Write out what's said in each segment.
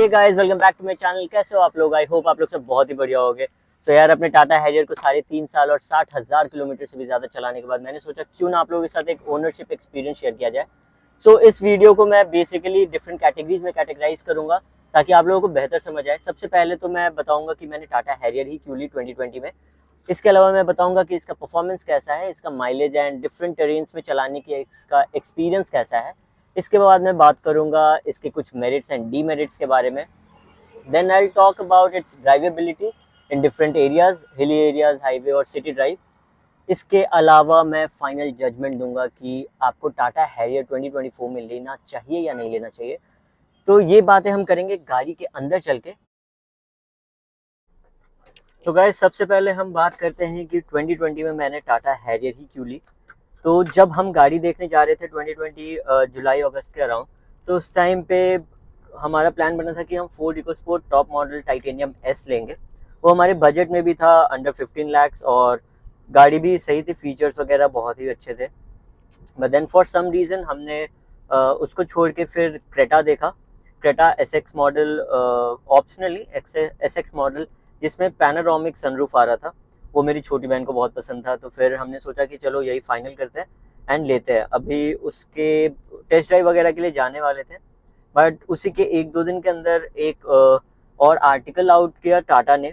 Guys, welcome back to my channel. कैसे हो आप लोग? आई होप आप लोग सब बहुत ही बढ़िया होगे। सो यार, अपने टाटा हैरियर को 3.5 साल और 60,000 किलोमीटर से भी ज़्यादा चलाने के बाद मैंने सोचा क्यों ना आप लोगों के साथ एक ओनरशिप एक्सपीरियंस शेयर किया जाए। सो इस वीडियो को मैं बेसिकली डिफरेंट कैटेगरीज में कैटेगराइज करूंगा ताकि आप लोगों को बेहतर समझ आए। सबसे पहले तो मैं बताऊंगा कि मैंने टाटा हैरियर ही क्यों ली 2020 में। इसके अलावा मैं बताऊंगा कि इसका परफॉर्मेंस कैसा है, इसका माइलेज एंड डिफरेंट टेरेन्स में चलाने की इसका एक्सपीरियंस कैसा है। इसके बाद मैं बात करूंगा इसके कुछ मेरिट्स एंड डीमेरिट्स के बारे में। Then I'll talk about its drivability in different areas, hilly areas, highway और city drive. इसके अलावा मैं फाइनल जजमेंट दूंगा कि आपको टाटा हैरियर 2024 में लेना चाहिए या नहीं लेना चाहिए। तो ये बातें हम करेंगे गाड़ी के अंदर चल के। तो गाइस, सबसे पहले हम बात करते हैं कि 2020 में मैंने टाटा हैरियर ही क्यों ली। तो जब हम गाड़ी देखने जा रहे थे 2020 जुलाई अगस्त के अराउंड, तो उस टाइम पे हमारा प्लान बना था कि हम Ford EcoSport top model titanium S लेंगे। वो हमारे बजट में भी था, अंडर 15 लाख, और गाड़ी भी सही थी, फीचर्स वगैरह बहुत ही अच्छे थे। But then for some reason हमने उसको छोड़ के फिर क्रेटा देखा। Creta SX model, optionally SX model जिसमें पैनोरामिक सनरूफ आ रहा था, वो मेरी छोटी बहन को बहुत पसंद था। तो फिर हमने सोचा कि चलो यही फाइनल करते हैं एंड लेते हैं। अभी उसके टेस्ट ड्राइव वगैरह के लिए जाने वाले थे, बट उसी के 1-2 दिन के अंदर एक और आर्टिकल आउट किया टाटा ने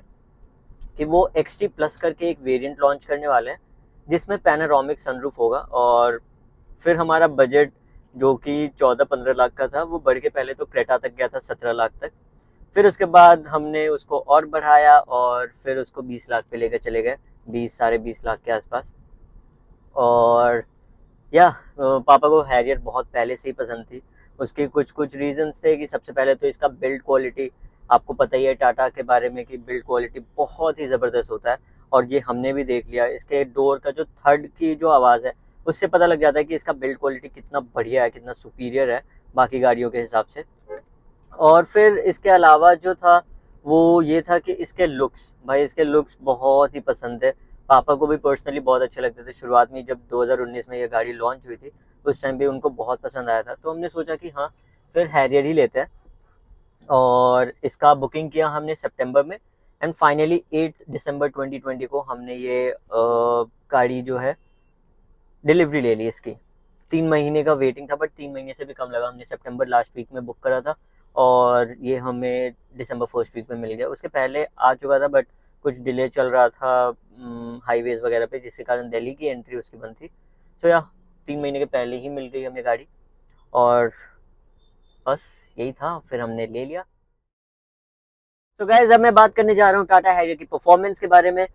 कि वो XT प्लस करके एक वेरिएंट लॉन्च करने वाले हैं जिसमें पैनोरामिक सनरूफ होगा। और फिर हमारा बजट जो कि 14-15 लाख का था, वो बढ़ के पहले तो क्रेटा तक गया था 17 लाख तक। फिर उसके बाद हमने उसको और बढ़ाया और फिर उसको 20 लाख पे लेकर चले गए, 20-20.5 लाख के आसपास। और पापा को हैरियर बहुत पहले से ही पसंद थी। उसके कुछ रीजंस थे कि सबसे पहले तो इसका बिल्ड क्वालिटी, आपको पता ही है टाटा के बारे में कि बिल्ड क्वालिटी बहुत ही ज़बरदस्त होता है। और ये हमने भी देख लिया, इसके डोर का जो थर्ड की जो आवाज़ है उससे पता लग जाता है कि इसका बिल्ड क्वालिटी कितना बढ़िया है, कितना सुपीरियर है बाकी गाड़ियों के हिसाब से। और फिर इसके अलावा जो था वो ये था कि इसके लुक्स, भाई इसके लुक्स बहुत ही पसंद है। पापा को भी पर्सनली बहुत अच्छे लगते थे। शुरुआत में जब 2019 में ये गाड़ी लॉन्च हुई थी उस टाइम भी उनको बहुत पसंद आया था। तो हमने सोचा कि हाँ, फिर हैरियर ही लेते हैं। और इसका बुकिंग किया हमने सितंबर में एंड फाइनली 8 दिसंबर 2020 को हमने ये गाड़ी जो है डिलीवरी ले ली इसकी। 3 महीने का वेटिंग था, बट 3 महीने से भी कम लगा। हमने सितंबर लास्ट वीक में बुक करा था और ये हमें दिसंबर फर्स्ट वीक में मिल गया। उसके पहले आ चुका था, बट कुछ डिले चल रहा था हाईवेज वगैरह पे, जिसके कारण दिल्ली की एंट्री उसकी बंद थी। तो 3 महीने के पहले ही मिल गई हमें गाड़ी और बस यही था, फिर हमने ले लिया। सो गाइज, अब मैं बात करने जा रहा हूँ टाटा हैरियर की परफॉर्मेंस के बारे में।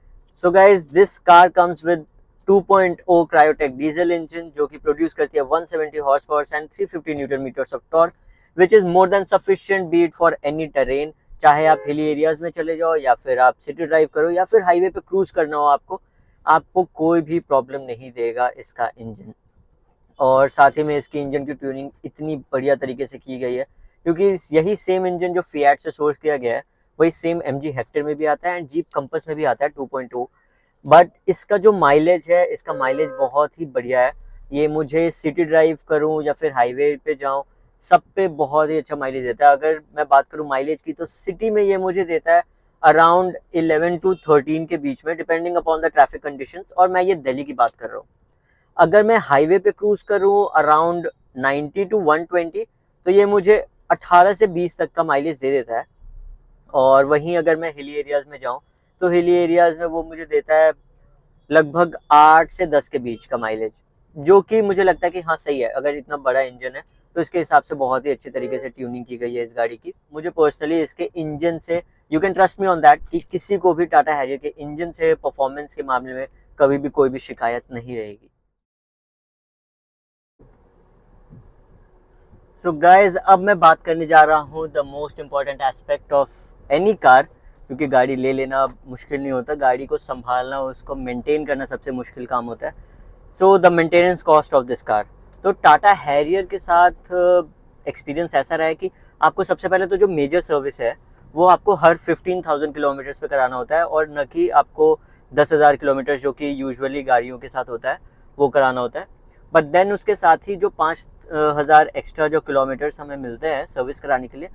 So guys, this car comes with 2.0 Kryotec diesel engine जो कि प्रोड्यूस करती है 170 horse power and 350 newton metres of torque, which is more than sufficient be it for any terrain. चाहे आप हिली एरियाज में चले जाओ या फिर आप सिटी ड्राइव करो या फिर हाईवे पे क्रूज करना हो, आपको कोई भी प्रॉब्लम नहीं देगा इसका इंजन। और साथ ही में इसकी इंजन की ट्यूनिंग इतनी बढ़िया तरीके से की गई है, क्योंकि यही सेम इंजन जो फिएट से सोर्स किया गया है वही सेम MG हेक्टर में भी आता है एंड जीप कंपस में भी आता है 2.0। बट इसका जो माइलेज है, इसका माइलेज बहुत ही बढ़िया है। ये मुझे सिटी ड्राइव करूं या फिर हाईवे पे जाऊं, सब पे बहुत ही अच्छा माइलेज देता है। अगर मैं बात करूं माइलेज की, तो सिटी में ये मुझे देता है अराउंड 11 to 13 के बीच में, depending upon the traffic conditions. और मैं ये दिल्ली की बात कर रहा हूँ। अगर मैं हाईवे पे क्रूज करूँ अराउंड 90 to 120, तो ये मुझे 18 से 20 तक का माइलेज दे देता है। और वहीं अगर मैं हिली एरियाज में जाऊँ तो हिली एरियाज में वो मुझे देता है लगभग 8 से 10 के बीच का माइलेज, जो कि मुझे लगता है कि हाँ सही है। अगर इतना बड़ा इंजन है तो इसके हिसाब से बहुत ही अच्छे तरीके से ट्यूनिंग की गई है इस गाड़ी की। मुझे पर्सनली इसके इंजन से, you can trust me on that, कि किसी को भी टाटा हैरियर के इंजन से परफॉर्मेंस के मामले में कभी भी कोई भी शिकायत नहीं रहेगी। सो गाइज, अब मैं बात करने जा रहा हूँ the most important aspect of any car, क्योंकि गाड़ी ले लेना मुश्किल नहीं होता, गाड़ी को संभालना, उसको मेंटेन करना सबसे मुश्किल काम होता है। So the maintenance cost of this car. तो टाटा हैरियर के साथ एक्सपीरियंस ऐसा रहा है कि आपको सबसे पहले तो जो मेजर सर्विस है वो आपको हर 15,000 किलोमीटर्स पे कराना होता है, और न कि आपको 10,000 किलोमीटर जो कि यूजुअली गाड़ियों के साथ होता है वो कराना होता है। बट देन उसके साथ ही जो 5,000 एक्स्ट्रा जो किलोमीटर्स हमें मिलते हैं सर्विस कराने के लिए,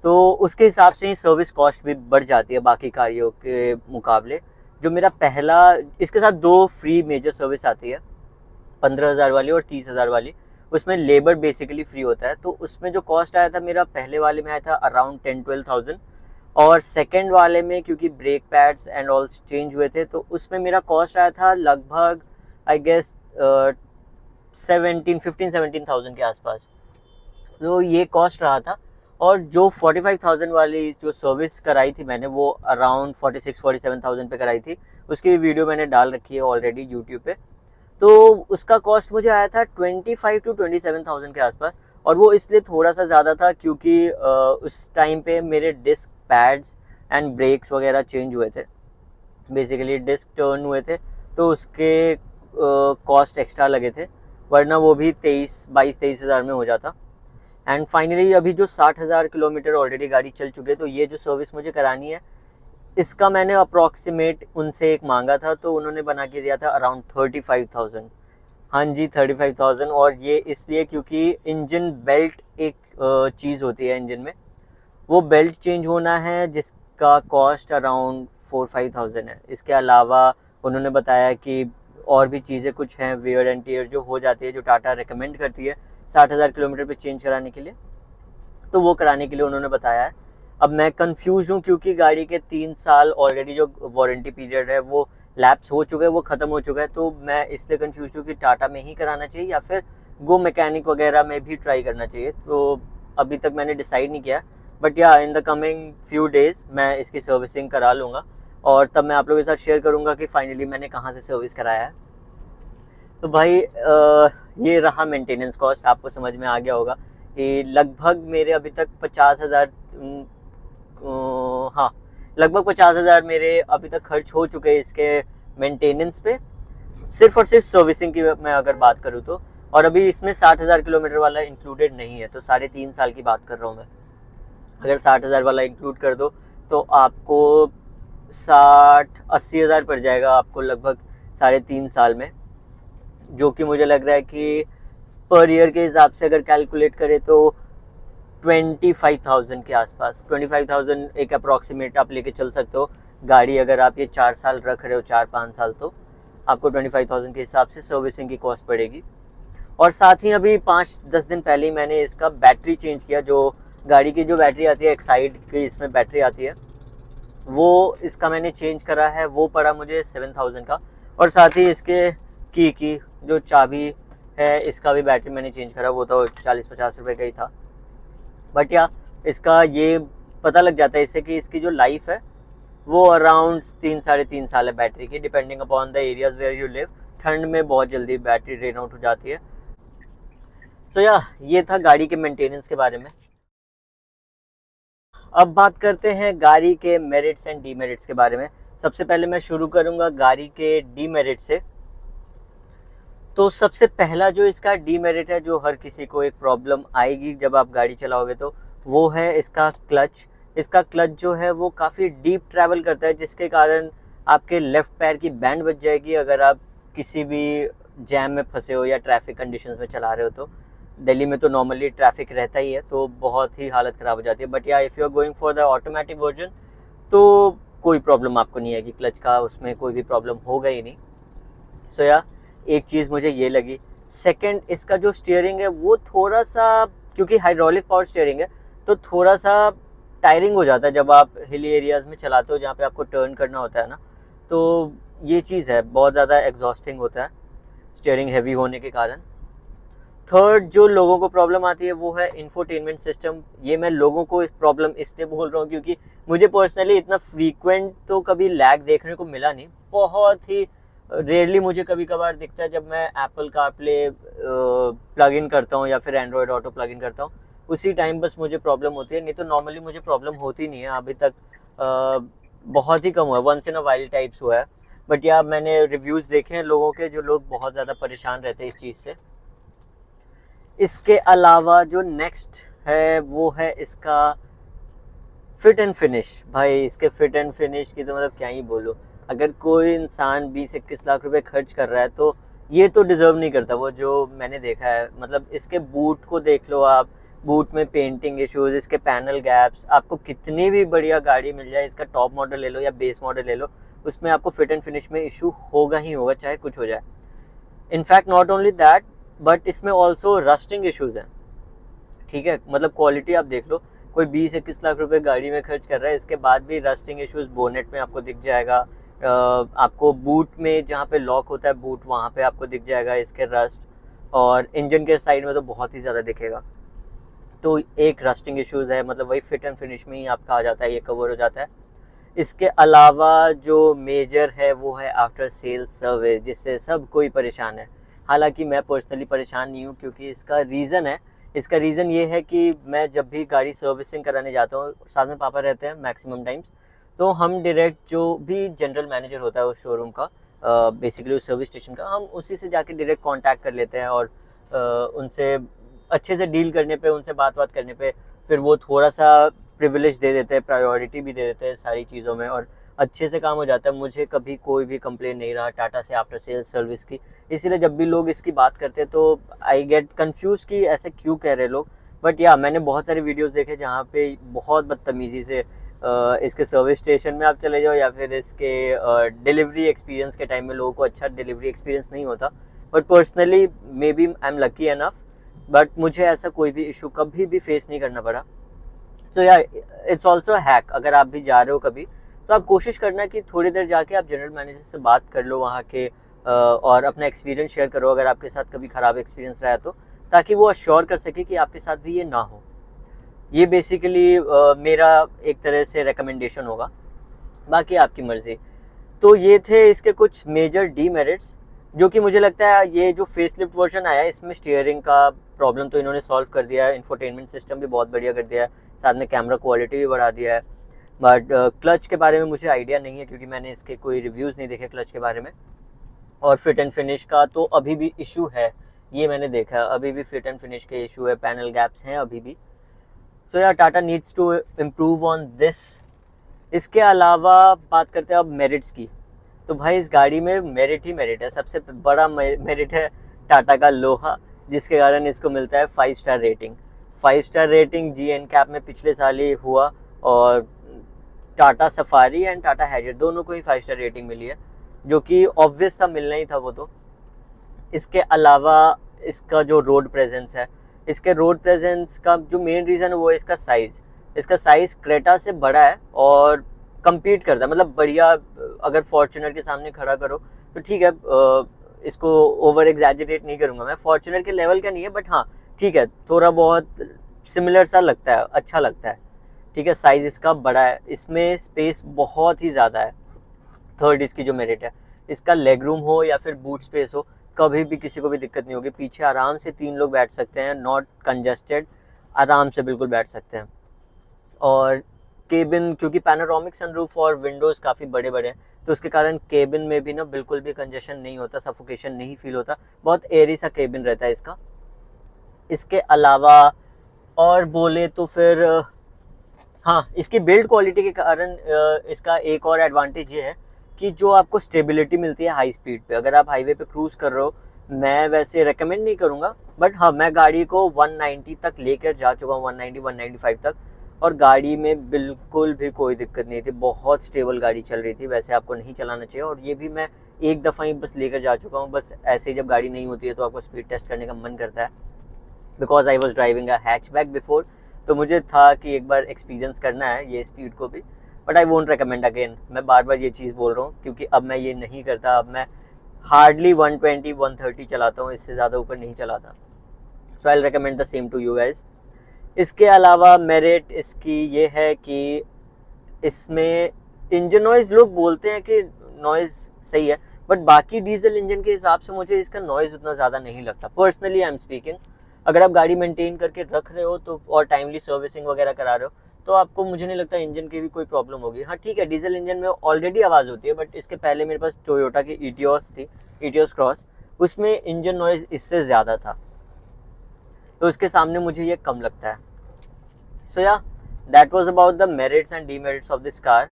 तो उसके हिसाब से ही सर्विस कॉस्ट भी बढ़ जाती है बाकी गाड़ियों के मुकाबले। जो मेरा पहला, इसके साथ 2 फ्री मेजर सर्विस आती है, 15,000 वाली और 30,000 वाली। उसमें लेबर बेसिकली फ्री होता है। तो उसमें जो कॉस्ट आया था मेरा, पहले वाले में आया था अराउंड 10-12,000, और सेकंड वाले में क्योंकि brake pads and all change हुए थे तो उसमें मेरा कॉस्ट आया था लगभग आई गेस 15-17,000 के आसपास। तो ये कॉस्ट रहा था। और जो 45,000 वाली जो सर्विस कराई थी मैंने, वो अराउंड 46-47,000 पे कराई थी। उसकी वीडियो मैंने डाल रखी है ऑलरेडी यूट्यूब पे। तो उसका कॉस्ट मुझे आया था 25-27,000 के आसपास। और वो इसलिए थोड़ा सा ज़्यादा था क्योंकि उस टाइम पे मेरे डिस्क पैड्स एंड ब्रेक्स वगैरह चेंज हुए थे, बेसिकली डिस्क टर्न हुए थे, तो उसके कॉस्ट एक्स्ट्रा लगे थे, वरना वो भी 22-23 हज़ार में हो जाता। एंड फाइनली अभी जो 60,000 किलोमीटर ऑलरेडी गाड़ी चल चुके हैं, तो ये जो सर्विस मुझे करानी है, इसका मैंने अप्रॉक्सीमेट उनसे एक मांगा था, तो उन्होंने बना के दिया था अराउंड 35,000। हाँ जी, 35,000। और ये इसलिए क्योंकि इंजन बेल्ट एक चीज़ होती है इंजन में, वो बेल्ट चेंज होना है जिसका कॉस्ट अराउंड 4-5,000 है। इसके अलावा उन्होंने बताया कि और भी चीज़ें कुछ हैं, वेयर एंड टियर जो हो जाती है, जो टाटा रेकमेंड करती है 60,000 किलोमीटर पे चेंज कराने के लिए, तो वो कराने के लिए उन्होंने बताया है। अब मैं कंफ्यूज हूँ क्योंकि गाड़ी के 3 साल ऑलरेडी जो वारंटी पीरियड है वो लैप्स हो चुका है, वो ख़त्म हो चुका है। तो मैं इसलिए कंफ्यूज हूँ कि टाटा में ही कराना चाहिए या फिर गो मैकेनिक वगैरह में भी ट्राई करना चाहिए। तो अभी तक मैंने डिसाइड नहीं किया, बट या in the coming few days मैं इसकी सर्विसिंग करा लूँगा और तब मैं आप लोगों के साथ शेयर करूँगा कि फाइनली मैंने कहाँ से सर्विस कराया है। तो भाई ये रहा मेंटेनेंस कॉस्ट, आपको समझ में आ गया होगा कि लगभग मेरे अभी तक 50,000, हाँ लगभग 50,000 मेरे अभी तक खर्च हो चुके हैं इसके मेंटेनेंस पे, सिर्फ और सिर्फ सर्विसिंग की मैं अगर बात करूँ तो। और अभी इसमें 60,000 किलोमीटर वाला इंक्लूडेड नहीं है, तो 3.5 साल की बात कर रहा हूँ मैं। अगर 60,000 वाला इंक्लूड कर दो तो आपको 60-80 हज़ार पड़ जाएगा आपको लगभग 3.5 साल में, जो कि मुझे लग रहा है कि पर ईयर के हिसाब से अगर कैलकुलेट करें तो 25,000 के आसपास, 25,000 एक अप्रॉक्सीमेट आप लेके चल सकते हो। गाड़ी अगर आप ये 4 साल रख रहे हो, 4-5 साल, तो आपको 25,000 के हिसाब से सर्विसिंग की कॉस्ट पड़ेगी। और साथ ही अभी 5-10 दिन पहले ही मैंने इसका बैटरी चेंज किया। जो गाड़ी की जो बैटरी आती है, एक्साइड की इसमें बैटरी आती है, वो इसका मैंने चेंज करा है, वो पड़ा मुझे 7,000 का। और साथ ही इसके की जो चाबी है, इसका भी बैटरी मैंने चेंज करा, वो तो 40-50 रुपये का ही था। बट या इसका ये पता लग जाता है इससे कि इसकी जो लाइफ है वो अराउंड 3-3.5 साल है बैटरी की, depending upon the areas where you live. ठंड में बहुत जल्दी बैटरी ड्रेन आउट हो जाती है। तो या ये था गाड़ी के मेंटेनेंस के बारे में। अब बात करते हैं गाड़ी के मेरिट्स एंड डीमेरिट्स के बारे में। सबसे पहले मैं शुरू करूंगा गाड़ी के डीमेरिट से। तो सबसे पहला जो इसका डीमेरिट है, जो हर किसी को एक प्रॉब्लम आएगी जब आप गाड़ी चलाओगे, तो वो है इसका क्लच। इसका क्लच जो है वो काफ़ी डीप ट्रैवल करता है, जिसके कारण आपके लेफ़्ट पैर की बैंड बच जाएगी अगर आप किसी भी जैम में फंसे हो या ट्रैफिक कंडीशंस में चला रहे हो। तो दिल्ली में तो नॉर्मली ट्रैफिक रहता ही है, तो बहुत ही हालत ख़राब हो जाती है। But yeah if you are going for the automatic version तो कोई प्रॉब्लम आपको नहीं आएगी, क्लच का उसमें कोई भी प्रॉब्लम होगा ही नहीं। सो या एक चीज़ मुझे ये लगी। सेकंड, इसका जो स्टीयरिंग है वो थोड़ा सा, क्योंकि हाइड्रोलिक पावर स्टीयरिंग है, तो थोड़ा सा टायरिंग हो जाता है जब आप हिली एरियाज़ में चलाते हो जहाँ पे आपको टर्न करना होता है ना। तो ये चीज़ है, बहुत ज़्यादा एग्जॉस्टिंग होता है स्टीयरिंग हैवी होने के कारण। थर्ड जो लोगों को प्रॉब्लम आती है वो है इंफोटेनमेंट सिस्टम। ये मैं लोगों को इस प्रॉब्लम इसलिए बोल रहा हूँ क्योंकि मुझे पर्सनली इतना फ्रीक्वेंट तो कभी लैग देखने को मिला नहीं। बहुत ही रेयरली मुझे कभी कभार दिखता है जब मैं एप्पल कारप्ले प्लग इन करता हूँ या फिर एंड्रॉयड ऑटो प्लग इन करता हूँ, उसी टाइम बस मुझे प्रॉब्लम होती है, नहीं तो नॉर्मली मुझे प्रॉब्लम होती नहीं है अभी तक। बहुत ही कम हुआ है, once in a while types हुआ है। बट या मैंने रिव्यूज़ देखे हैं लोगों के, जो लोग बहुत ज़्यादा परेशान रहते हैं इस चीज़ से। इसके अलावा जो नेक्स्ट है वो है इसका फिट एंड फिनिश। भाई इसके फिट एंड फिनिश की तो मतलब क्या ही बोलूँ। अगर कोई इंसान 20-21 लाख रुपए खर्च कर रहा है तो ये तो डिज़र्व नहीं करता वो, जो मैंने देखा है। मतलब इसके बूट को देख लो आप, बूट में पेंटिंग इश्यूज, इसके पैनल गैप्स, आपको कितनी भी बढ़िया गाड़ी मिल जाए, इसका टॉप मॉडल ले लो या बेस मॉडल ले लो, उसमें आपको फिट एंड फिनिश में इशू होगा ही होगा, चाहे कुछ हो जाए। In fact not only that, but इसमें ऑल्सो रस्टिंग इश्यूज हैं, ठीक है। मतलब क्वालिटी आप देख लो, कोई 20-21 लाख रुपए गाड़ी में खर्च कर रहा है, इसके बाद भी रस्टिंग इश्यूज बोनेट में आपको दिख जाएगा, आपको बूट में जहाँ पे लॉक होता है बूट, वहाँ पे आपको दिख जाएगा इसके रस्ट, और इंजन के साइड में तो बहुत ही ज़्यादा दिखेगा। तो एक रस्टिंग इश्यूज है, मतलब वही फिट एंड फिनिश में ही आपका आ जाता है, ये कवर हो जाता है। इसके अलावा जो मेजर है वो है आफ्टर सेल सर्विस, जिससे सब कोई परेशान है। हालांकि मैं पर्सनली परेशान नहीं हूँ, क्योंकि इसका रीज़न ये है कि मैं जब भी गाड़ी सर्विसिंग कराने जाता हूँ, साथ में पापा रहते हैं मैक्सिमम टाइम्स, तो हम डायरेक्ट जो भी जनरल मैनेजर होता है उस शोरूम का, बेसिकली उस सर्विस स्टेशन का, हम उसी से जाके डायरेक्ट कांटेक्ट कर लेते हैं, और उनसे अच्छे से डील करने पे, उनसे बात करने पे फिर वो थोड़ा सा प्रिविलेज दे देते हैं, प्रायोरिटी भी दे देते हैं सारी चीज़ों में, और अच्छे से काम हो जाता है। मुझे कभी कोई भी कंप्लेन नहीं रहा टाटा से आफ्टर सेल्स सर्विस की। इसीलिए जब भी लोग इसकी बात करते हैं तो आई गेट कंफ्यूज कि ऐसे क्यों कह रहे लोग। बट या मैंने बहुत सारे वीडियोस देखे जहाँ पे बहुत बदतमीज़ी से इसके सर्विस स्टेशन में आप चले जाओ, या फिर इसके डिलीवरी एक्सपीरियंस के टाइम में लोगों को अच्छा डिलीवरी एक्सपीरियंस नहीं होता। But personally maybe I am lucky enough, but मुझे ऐसा कोई भी इशू कभी भी फेस नहीं करना पड़ा। तो या इट्स ऑल्सो हैक, अगर आप भी जा रहे हो कभी, तो आप कोशिश करना कि थोड़ी देर जाके आप जनरल मैनेजर से बात कर लो वहाँ के, और अपना एक्सपीरियंस शेयर करो अगर आपके साथ कभी ख़राब एक्सपीरियंस रहा तो, ताकि वो अश्योर कर सके कि आपके साथ भी ये ना हो। ये बेसिकली मेरा एक तरह से रिकमेंडेशन होगा, बाकी आपकी मर्ज़ी। तो ये थे इसके कुछ मेजर डीमेरिट्स, जो कि मुझे लगता है ये जो फेसलिफ्ट वर्जन आया है इसमें स्टीयरिंग का प्रॉब्लम तो इन्होंने सॉल्व कर दिया है, इंफोटेनमेंट सिस्टम भी बहुत बढ़िया कर दिया है, साथ में कैमरा क्वालिटी भी बढ़ा दिया है। बट क्लच के बारे में मुझे आइडिया नहीं है, क्योंकि मैंने इसके कोई रिव्यूज़ नहीं देखे क्लच के बारे में। और फिट एंड फिनिश का तो अभी भी इशू है, ये मैंने देखा, अभी भी फिट एंड फिनिश के इशू है, पैनल गैप्स हैं अभी भी। सो यार Tata needs to improve on this. इसके अलावा बात करते हैं अब मेरिट्स की, तो भाई इस गाड़ी में मेरिट ही मेरिट है। सबसे बड़ा मेरिट है टाटा का लोहा, जिसके कारण इसको मिलता है 5 star rating. 5 star rating G N cap में पिछले साल ही हुआ, और Tata safari and Tata Harrier दोनों को ही 5 स्टार रेटिंग मिली है, जो कि ऑब्वियस था, मिलना ही था वो तो। इसके अलावा इसका जो रोड प्रेजेंस है, इसके रोड प्रेजेंस का जो मेन रीज़न है वो है इसका साइज़। इसका साइज़ क्रेटा से बड़ा है और कम्पीट करता है, मतलब बढ़िया। अगर फॉर्च्यूनर के सामने खड़ा करो तो ठीक है, इसको ओवर एग्जैजरेट नहीं करूँगा मैं, फॉर्च्यूनर के लेवल का नहीं है, बट हाँ ठीक है, थोड़ा बहुत सिमिलर सा लगता है, अच्छा लगता है, ठीक है। साइज़ इसका बड़ा है, इसमें स्पेस बहुत ही ज़्यादा है। थर्ड इसकी जो मेरिट है, इसका लेग रूम हो या फिर बूट स्पेस हो, कभी भी किसी को भी दिक्कत नहीं होगी। पीछे आराम से 3 लोग बैठ सकते हैं, नॉट कंजेस्टेड, आराम से बिल्कुल बैठ सकते हैं। और केबिन, क्योंकि पैनोरामिक सनरूफ और विंडोज़ काफ़ी बड़े बड़े हैं, तो उसके कारण केबिन में भी ना बिल्कुल भी कंजेशन नहीं होता, सफोकेशन नहीं फील होता, बहुत एयरी सा केबिन रहता है इसका। इसके अलावा और बोले तो फिर हाँ, इसकी बिल्ड क्वालिटी के कारण इसका एक और एडवांटेज ये है कि जो आपको स्टेबिलिटी मिलती है हाई स्पीड पे। अगर आप हाईवे पे क्रूज़ कर रहे हो, मैं वैसे रेकमेंड नहीं करूँगा, बट हाँ मैं गाड़ी को 190 तक लेकर जा चुका हूँ, 190-195 तक, और गाड़ी में बिल्कुल भी कोई दिक्कत नहीं थी, बहुत स्टेबल गाड़ी चल रही थी। वैसे आपको नहीं चलाना चाहिए, और ये भी मैं एक दफ़ा ही बस लेकर जा चुका हूँ। बस ऐसे ही जब गाड़ी नहीं होती है तो आपको स्पीड टेस्ट करने का मन करता है, because I was driving a hatchback before, तो मुझे था कि एक बार एक्सपीरियंस करना है ये स्पीड को भी। But I won't recommend again, मैं बार बार ये चीज़ बोल रहा हूँ, क्योंकि अब मैं ये नहीं करता। अब मैं हार्डली 120-130 चलाता हूँ, इससे ज़्यादा ऊपर नहीं चलाता। So I will recommend the same to you guys. इसके अलावा मेरिट इसकी ये है कि इसमें इंजन नॉइज़, लोग बोलते हैं कि नॉइज़ सही है, बट बाकी डीजल इंजन के हिसाब से मुझे इसका नॉइज़ उतना ज़्यादा नहीं लगता, पर्सनली आई एम स्पीकिंग। अगर आप गाड़ी मेंटेन करके रख रहे हो तो, और टाइमली सर्विसिंग वगैरह करा रहे हो, तो आपको, मुझे नहीं लगता इंजन की भी कोई प्रॉब्लम होगी। हाँ ठीक है, डीजल इंजन में ऑलरेडी आवाज़ होती है, बट इसके पहले मेरे पास टोयोटा की ईटियोस थी, ईटियोस क्रॉस, उसमें इंजन नॉइज़ इससे ज़्यादा था, तो उसके सामने मुझे ये कम लगता है। सो या that was about the merits and demerits of this car.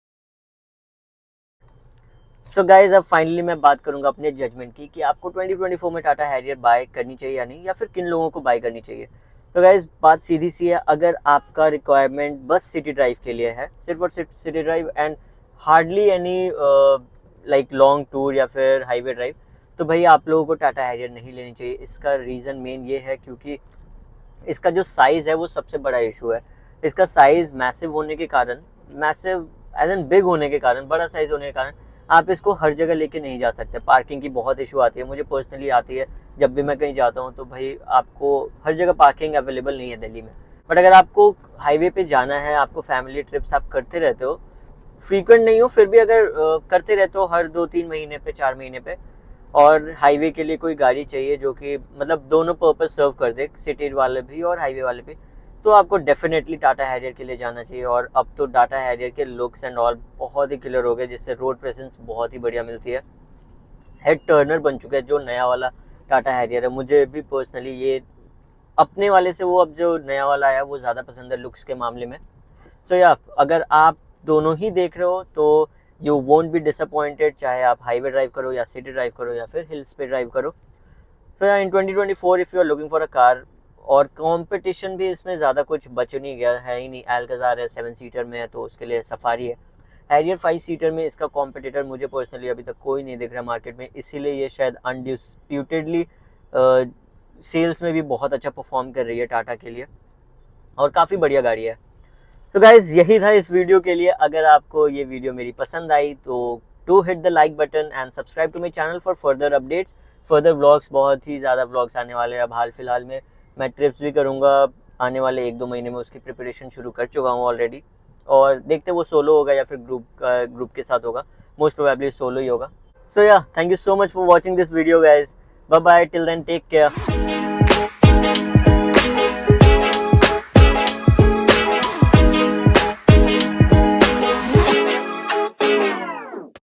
So guys, अब फाइनली मैं बात करूंगा अपने जजमेंट की कि आपको 2024 में टाटा हैरियर बाय करनी चाहिए या नहीं, या फिर किन लोगों को बाय करनी चाहिए। तो गाइज बात सीधी सी है, अगर आपका रिक्वायरमेंट बस सिटी ड्राइव के लिए है, सिर्फ और सिर्फ city drive and hardly any like long tour या फिर हाईवे ड्राइव, तो भाई आप लोगों को टाटा हैरियर नहीं लेनी चाहिए। इसका रीज़न मेन ये है क्योंकि इसका जो साइज़ है वो सबसे बड़ा इशू है। इसका साइज़ मैसिव होने के कारण, मैसिव एज एन बिग होने के कारण, बड़ा साइज़ होने के कारण आप इसको हर जगह लेके नहीं जा सकते। पार्किंग की बहुत इशू आती है, मुझे पर्सनली आती है। जब भी मैं कहीं जाता हूँ तो भाई आपको हर जगह पार्किंग अवेलेबल नहीं है दिल्ली में। बट अगर आपको हाईवे पे जाना है, आपको फैमिली ट्रिप्स आप करते रहते हो, फ्रीक्वेंट नहीं हो फिर भी अगर करते रहते हो हर 2-3 महीने पे, 4 महीने पे, और हाईवे के लिए कोई गाड़ी चाहिए जो कि मतलब दोनों पर्पस सर्व कर दे, सिटी वाले भी और हाईवे वाले भी, तो आपको डेफिनेटली टाटा हैरियर के लिए जाना चाहिए। और अब तो टाटा हैरियर के लुक्स एंड ऑल बहुत ही क्लियर हो गए, जिससे रोड प्रेजेंस बहुत ही बढ़िया मिलती है। हेड टर्नर बन चुका है जो नया वाला टाटा हैरियर है। मुझे भी पर्सनली ये अपने वाले से वो अब जो नया वाला आया वो ज़्यादा पसंद है लुक्स के मामले में। सो या अगर आप दोनों ही देख रहे हो तो यू वोंट बी डिसअपॉइंटेड, चाहे आप हाईवे ड्राइव करो या सिटी ड्राइव करो या फिर हिल्स पे ड्राइव करो। तो yeah in 2024 if you are looking for a car, और कंपटीशन भी इसमें ज़्यादा कुछ बच नहीं गया है ही नहीं। एल्काज़ार है 7 सीटर में है तो उसके लिए सफारी है। हैरियर 5 सीटर में इसका कॉम्पिटिटर मुझे पर्सनली अभी तक कोई नहीं दिख रहा मार्केट में, इसीलिए ये शायद अनडिस्प्यूटेडली सेल्स में भी बहुत अच्छा परफॉर्म कर रही है टाटा के लिए, और काफ़ी बढ़िया गाड़ी है। तो गाइज यही था इस वीडियो के लिए। अगर आपको ये वीडियो मेरी पसंद आई तो do hit the like button and subscribe to my channel for further updates, further vlogs. बहुत ही ज़्यादा व्लॉग्स आने वाले हैं। अब हाल फिलहाल में मैं ट्रिप्स भी करूँगा, आने वाले 1-2 महीने में उसकी प्रिपरेशन शुरू कर चुका हूँ ऑलरेडी, और देखते वो सोलो होगा या फिर ग्रुप के साथ होगा। मोस्ट प्रोबेबली सोलो ही होगा। So yeah thank you so much for watching this video guys. Bye bye, till then take care.